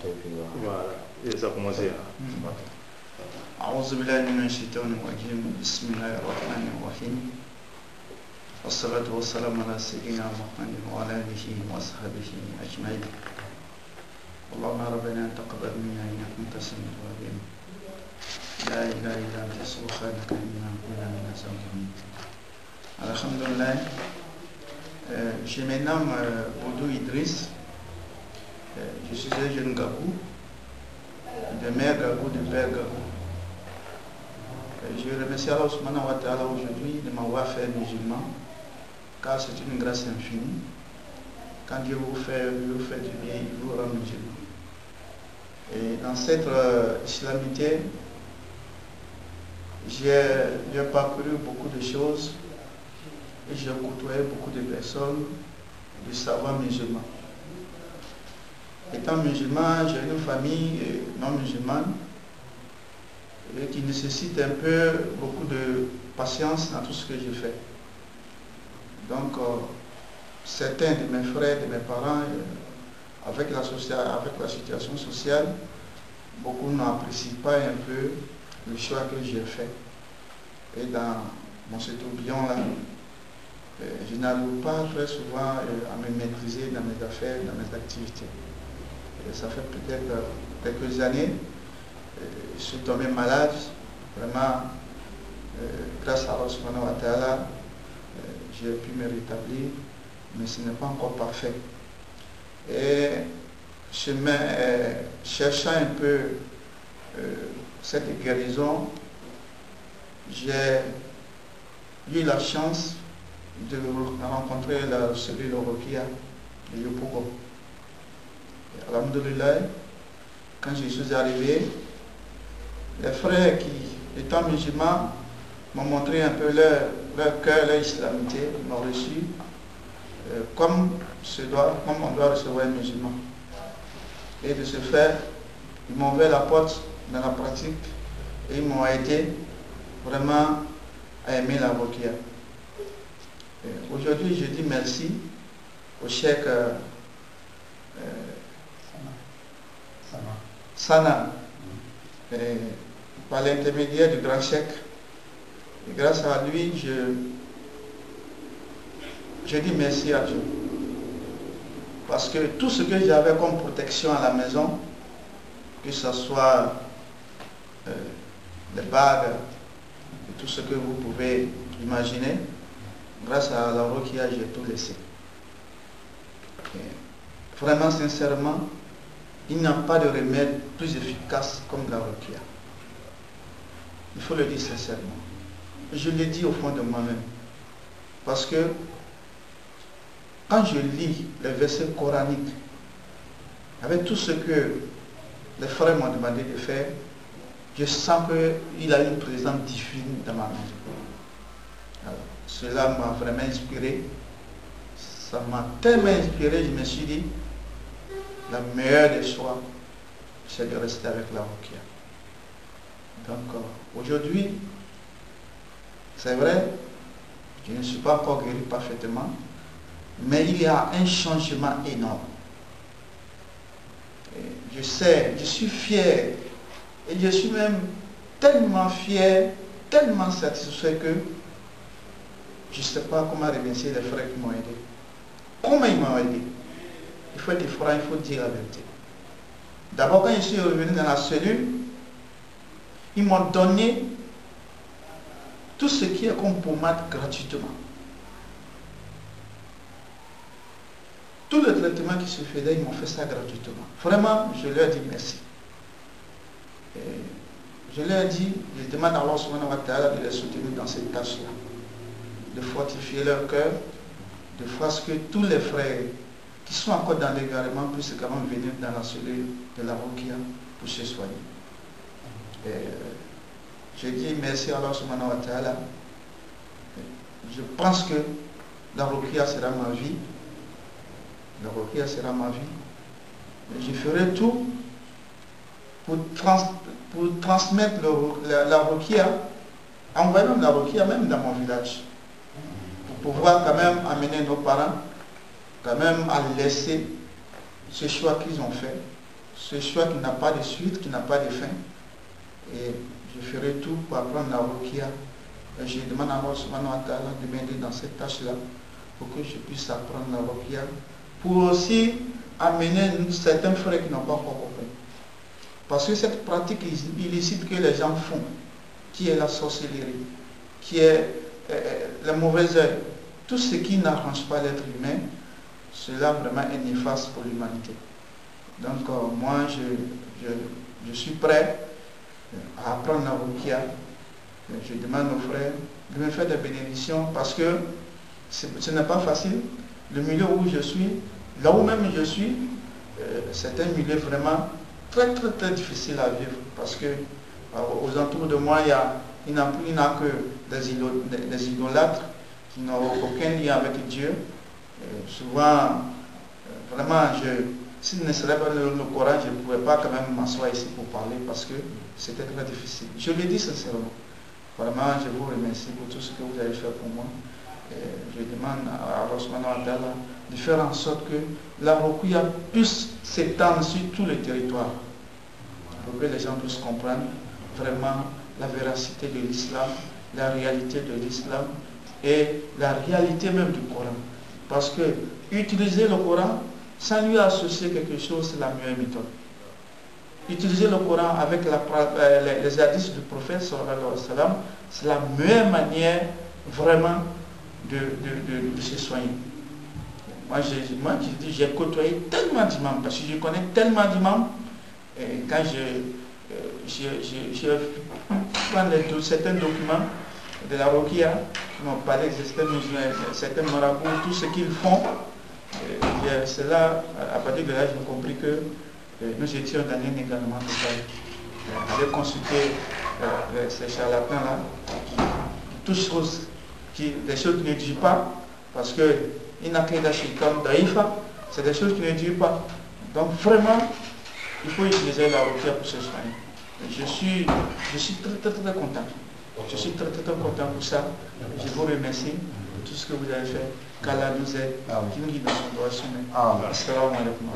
Voilà, et ça a commencé. أعوذ بالله من الشيطان الرجيم بسم الله الرحمن الرحيم والصلاة والسلام على سيدنا محمد وعلى آله وصحبه أجمعين اللهم ربنا تقبل منا إنك أنت السميع العليم لا إله إلا أنت سبحانك إنا كنا من الظالمين. Alhamdulillah, je me nomme Oudou Idriss, je suis un jeune Gabou, de mère Gabou, de père Gabou. Je remercie Allah subhanahu wa ta'ala aujourd'hui de m'avoir fait musulman, car c'est une grâce infinie. Quand Dieu vous fait du bien, il vous rend musulman. Et dans cette islamité, j'ai parcouru beaucoup de choses et j'ai côtoyé beaucoup de personnes du savoir musulman. Étant musulman, j'ai une famille non musulmane et qui nécessite un peu beaucoup de patience dans tout ce que je fais. Donc, certains de mes frères, de mes parents, avec la situation sociale, beaucoup n'apprécient pas un peu le choix que j'ai fait. Et dans ce tourbillon-là, je n'arrive pas très souvent à me maîtriser dans mes affaires, dans mes activités. Et ça fait peut-être quelques années, je suis tombé malade, vraiment, grâce à Allah subhanahu wa ta'ala, j'ai pu me rétablir, mais ce n'est pas encore parfait. Et cherchant un peu cette guérison, j'ai eu la chance de rencontrer la cellule Rokia de Yopougon. Alhamdulillah, quand je suis arrivé, les frères qui, étant musulmans, m'ont montré un peu leur cœur, leur islamité, ils m'ont reçu comme on doit recevoir un musulman. Et de ce fait, ils m'ont ouvert la porte dans la pratique et ils m'ont aidé vraiment à aimer la Rokia. Aujourd'hui, je dis merci au cheikh Sana, par l'intermédiaire du grand cheikh. Et grâce à lui, je dis merci à Dieu. Parce que tout ce que j'avais comme protection à la maison, que ce soit les bagues, et tout ce que vous pouvez imaginer, grâce à la Rokia, j'ai tout laissé. Et vraiment, sincèrement, il n'y a pas de remède plus efficace comme la Rokia. Il faut le dire sincèrement. Je le dis au fond de moi-même. Parce que quand je lis les versets coraniques, avec tout ce que les frères m'ont demandé de faire, je sens qu'il y a une présence divine dans ma maison. Alors, cela m'a vraiment inspiré. Ça m'a tellement inspiré, je me suis dit, la meilleure des choix, c'est de rester avec la Rokia. Donc, aujourd'hui, c'est vrai, je ne suis pas encore guéri parfaitement, mais il y a un changement énorme. Et je sais, je suis fier, et je suis même tellement fier, tellement satisfait que je ne sais pas comment remercier les frères qui m'ont aidé. Comment ils m'ont aidé? Il faut être franc, il faut dire la vérité. D'abord, quand je suis revenu dans la cellule, ils m'ont donné tout ce qui est comme pommade gratuitement. Tout le traitement qui se faisait, ils m'ont fait ça gratuitement. Vraiment, je leur dis merci. Et je leur dis, je demande à Allah subhanahu wa ta'ala de les soutenir dans cette tâche-là, de fortifier leur cœur, de faire ce que tous les frères qui sont encore dans l'égarement puissent quand même venir dans la cellule de la Rokia pour se soigner. Et je dis merci à Allah subhanahu wa ta'ala. Je pense que la Rokia sera ma vie. La Rokia sera ma vie. Et je ferai tout pour transmettre la Rokia, envoyer même la Rokia même dans mon village. Pour pouvoir quand même amener nos parents quand même à laisser ce choix qu'ils ont fait, ce choix qui n'a pas de suite, qui n'a pas de fin. Et je ferai tout pour apprendre la ruqya. Je demande à Allah subhanahu wa ta'ala de m'aider dans cette tâche-là, pour que je puisse apprendre la ruqya, pour aussi amener certains frères qui n'ont pas encore compris. Parce que cette pratique illicite que les gens font, qui est la sorcellerie, qui est le mauvais œil, tout ce qui n'arrange pas l'être humain, cela vraiment est néfaste pour l'humanité. Donc moi, je suis prêt à apprendre la ruqya. Je demande aux frères de me faire des bénédictions parce que ce n'est pas facile. Le milieu où je suis, là où même je suis, c'est un milieu vraiment très difficile à vivre parce que aux entours de moi, il n'y a que des idolâtres qui n'ont aucun lien avec Dieu. Souvent, vraiment, s'il ne serait pas le Coran, je ne pouvais pas quand même m'asseoir ici pour parler parce que c'était très difficile. Je le dis sincèrement. Vraiment, je vous remercie pour tout ce que vous avez fait pour moi. Et je demande à Allah subhanahu wa ta'ala de faire en sorte que la ruqya puisse s'étendre sur tout le territoire pour que les gens puissent comprendre vraiment la véracité de l'islam, la réalité de l'islam et la réalité même du Coran. Parce que utiliser le Coran sans lui associer quelque chose, c'est la meilleure méthode. Utiliser le Coran avec les hadiths du prophète sallallahu alayhi wa sallam, c'est la meilleure manière vraiment de se soigner. Moi, j'ai côtoyé tellement d'imams, parce que je connais tellement d'imams, et quand je prends certains documents de la ruqya qui m'ont parlé de certains marabouts, tout ce qu'ils font, c'est là, à partir de là, j'ai compris que nous étions dans un également total. J'ai consulté ces charlatans-là, toutes choses des choses qui ne durent pas, parce que c'est des choses qui ne durent pas. Donc vraiment, il faut utiliser la ruqya pour se soigner. Je suis très content. Je suis très content pour ça. Je vous remercie pour tout ce que vous avez fait. Qu'Allah nous aide, qu'il nous guide dans son droit chemin. Assalamu alaikum.